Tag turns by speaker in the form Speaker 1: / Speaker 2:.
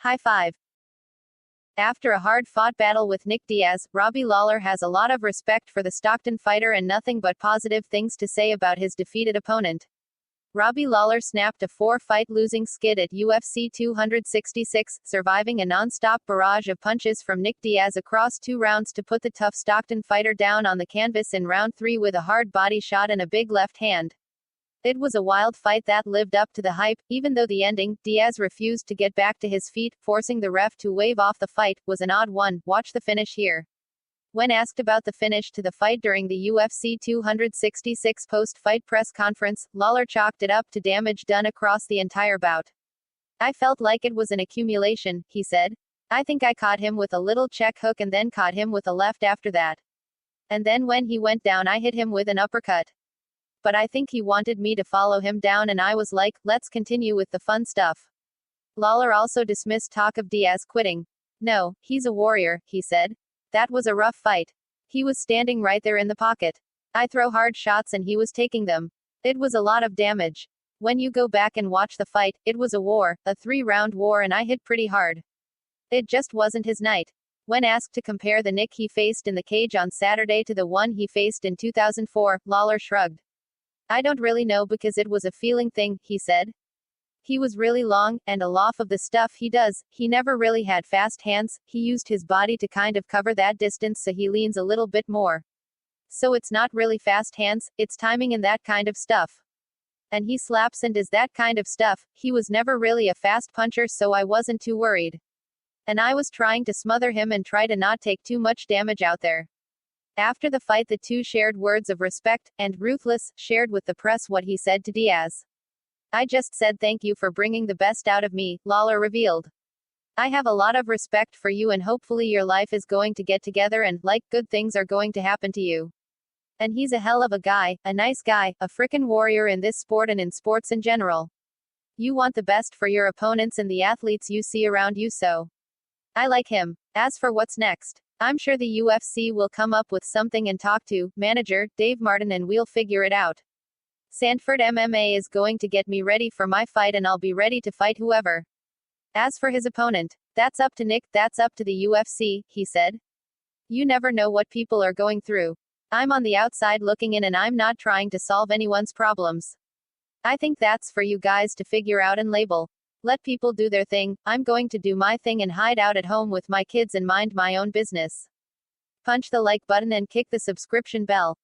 Speaker 1: High five. After a hard-fought battle with Nick Diaz, Robbie Lawler has a lot of respect for the Stockton fighter and nothing but positive things to say about his defeated opponent. Robbie Lawler snapped a 4-fight losing skid at UFC 266, surviving a non-stop barrage of punches from Nick Diaz across 2 rounds to put the tough Stockton fighter down on the canvas in round 3 with a hard body shot and a big left hand. It was a wild fight that lived up to the hype, even though the ending, Diaz refused to get back to his feet, forcing the ref to wave off the fight, was an odd one. Watch the finish here. When asked about the finish to the fight during the UFC 266 post-fight press conference, Lawler chalked it up to damage done across the entire bout. "I felt like it was an accumulation," he said. "I think I caught him with a little check hook and then caught him with a left after that. And then when he went down I hit him with an uppercut. But I think he wanted me to follow him down and I was like, let's continue with the fun stuff." Lawler also dismissed talk of Diaz quitting. "No, he's a warrior," he said. "That was a rough fight. He was standing right there in the pocket. I throw hard shots and he was taking them. It was a lot of damage. When you go back and watch the fight, it was a war, a 3-round war, and I hit pretty hard. It just wasn't his night." When asked to compare the Nick he faced in the cage on Saturday to the one he faced in 2004, Lawler shrugged. "I don't really know because it was a feeling thing," he said. "He was really long, and a lot of the stuff he does, he never really had fast hands, he used his body to kind of cover that distance so he leans a little bit more. So it's not really fast hands, it's timing and that kind of stuff. And he slaps and does that kind of stuff, he was never really a fast puncher so I wasn't too worried. And I was trying to smother him and try to not take too much damage out there." After the fight the two shared words of respect, and Ruthless shared with the press what he said to Diaz. "I just said thank you for bringing the best out of me," Lawler revealed. "I have a lot of respect for you and hopefully your life is going to get together and, like, good things are going to happen to you. And he's a hell of a guy, a nice guy, a frickin' warrior in this sport and in sports in general. You want the best for your opponents and the athletes you see around you, so I like him. As for what's next, I'm sure the UFC will come up with something and talk to manager Dave Martin and we'll figure it out. Sanford MMA is going to get me ready for my fight and I'll be ready to fight whoever." As for his opponent, "That's up to Nick, that's up to the UFC," he said. "You never know what people are going through. I'm on the outside looking in and I'm not trying to solve anyone's problems. I think that's for you guys to figure out and label. Let people do their thing, I'm going to do my thing and hide out at home with my kids and mind my own business." Punch the like button and kick the subscription bell.